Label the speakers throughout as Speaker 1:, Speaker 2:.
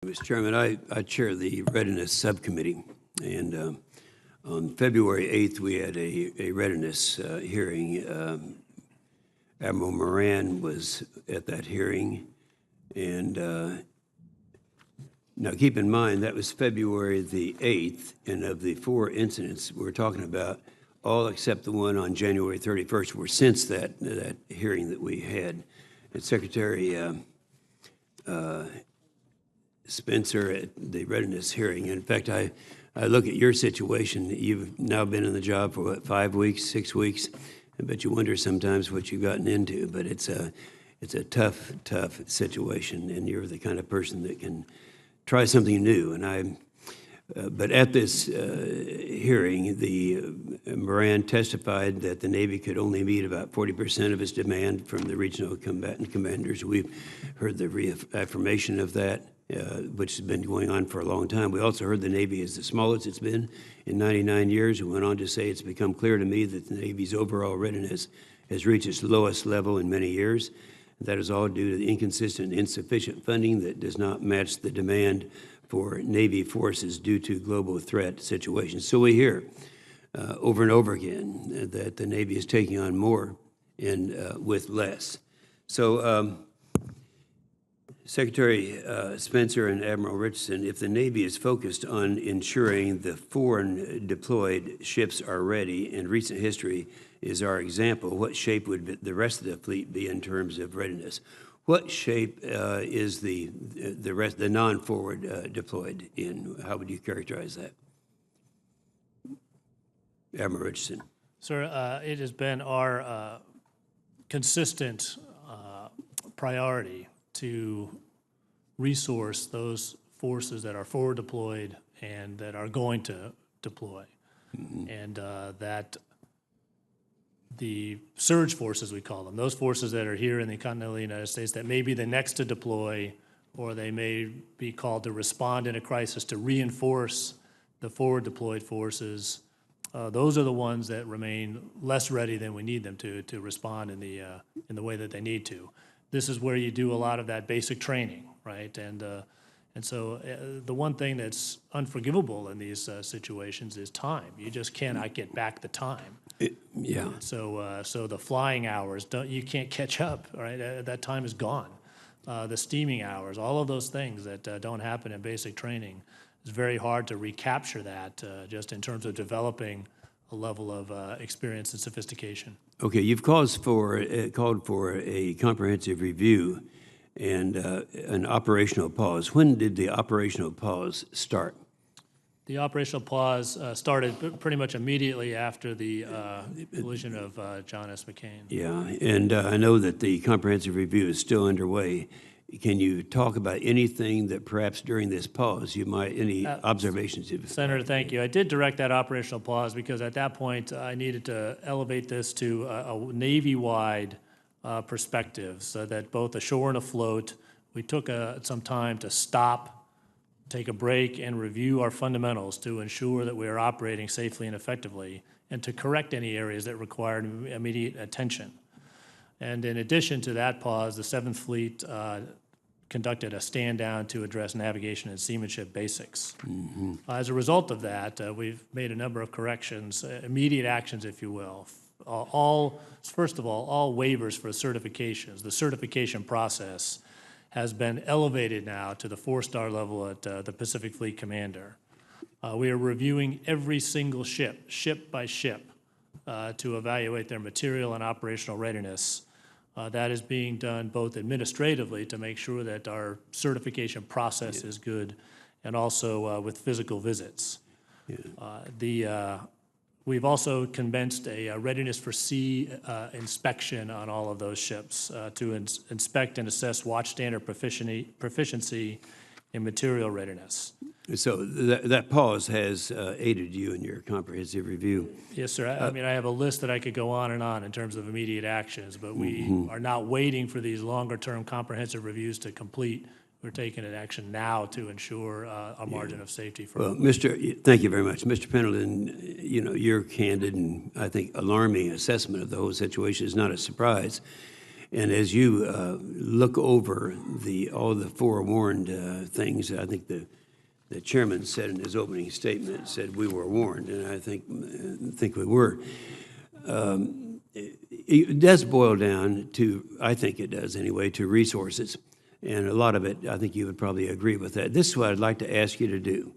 Speaker 1: Mr. Chairman, I chair the Readiness Subcommittee, and on February 8th, we had a readiness hearing. Admiral Moran was at that hearing, and now keep in mind that was February the 8th, and of the 4 incidents we're talking about, all except the one on January 31st were since that hearing that we had. And Secretary Spencer at the readiness hearing. In fact, I look at your situation. You've now been in the job for what, 5 weeks, 6 weeks? I bet you wonder sometimes what you've gotten into, but it's a tough situation, and you're the kind of person that can try something new. And but at this hearing, Moran testified that the Navy could only meet about 40% of its demand from the regional combatant commanders. We've heard the reaffirmation of that, which has been going on for a long time. We also heard the Navy is the smallest it's been in 99 years, and went on to say, it's become clear to me that the Navy's overall readiness has reached its lowest level in many years. That is all due to the inconsistent and insufficient funding that does not match the demand for Navy forces due to global threat situations. So we hear over and over again that the Navy is taking on more and with less. So Secretary Spencer and Admiral Richardson, if the Navy is focused on ensuring the foreign deployed ships are ready, and recent history is our example, what shape would the rest of the fleet be in terms of readiness? What shape is the non-forward deployed in? How would you characterize that? Admiral Richardson.
Speaker 2: Sir, it has been our consistent priority to resource those forces that are forward deployed and that are going to deploy. Mm-hmm. And that the surge forces, we call them, those forces that are here in the continental United States that may be the next to deploy, or they may be called to respond in a crisis to reinforce the forward deployed forces, those are the ones that remain less ready than we need them to respond in the way that they need to. This is where you do a lot of that basic training, right? And so the one thing that's unforgivable in these situations is time. You just cannot get back the time.
Speaker 1: Yeah.
Speaker 2: So the flying hours, you can't catch up, right? That time is gone. The steaming hours, all of those things that don't happen in basic training, it's very hard to recapture that just in terms of developing a level of experience and sophistication.
Speaker 1: Okay, you've called for a comprehensive review and an operational pause. When did the operational pause start?
Speaker 2: The operational pause started pretty much immediately after the collision of John S. McCain.
Speaker 1: Yeah, and I know that the comprehensive review is still underway. Can you talk about anything that perhaps during this pause any observations you've...
Speaker 2: Senator, thank you. I did direct that operational pause because at that point I needed to elevate this to a Navy-wide perspective so that both ashore and afloat, we took some time to stop, take a break, and review our fundamentals to ensure that we are operating safely and effectively, and to correct any areas that required immediate attention. And in addition to that pause, the 7th Fleet conducted a stand-down to address navigation and seamanship basics. Mm-hmm. As a result of that, we've made a number of corrections, immediate actions, if you will. First of all waivers for certifications. The certification process has been elevated now to the 4-star level at the Pacific Fleet Commander. We are reviewing every single ship by ship, to evaluate their material and operational readiness. That is being done both administratively to make sure that our certification process is good, and also with physical visits. Yeah. We've also commenced a readiness for sea inspection on all of those ships to inspect and assess watch standard proficiency in material readiness.
Speaker 1: So that pause has aided you in your comprehensive review.
Speaker 2: Yes, sir. I mean, I have a list that I could go on and on in terms of immediate actions, but we are not waiting for these longer-term comprehensive reviews to complete. We're taking an action now to ensure a margin of safety for.
Speaker 1: Well, thank you very much, Mr. Pendleton. You know, your candid and I think alarming assessment of the whole situation is not a surprise. And as you look over all the forewarned things, I think the chairman said in his opening statement, said we were warned, and I think we were. It does boil down to, I think it does anyway, to resources. And a lot of it, I think you would probably agree with that. This is what I'd like to ask you to do.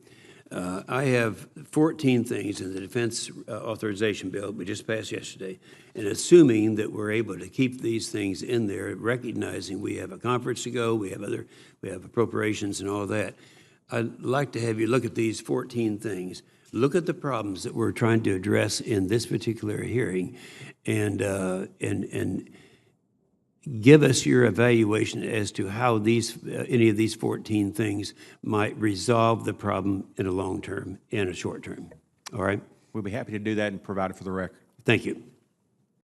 Speaker 1: I have 14 things in the defense authorization bill we just passed yesterday, and assuming that we're able to keep these things in there, recognizing we have a conference to go, we have appropriations and all that, I'd like to have you look at these 14 things, look at the problems that we're trying to address in this particular hearing, and give us your evaluation as to how any of these 14 things might resolve the problem in a long term and a short term. All right?
Speaker 3: We'll be happy to do that and provide it for the record.
Speaker 1: Thank you.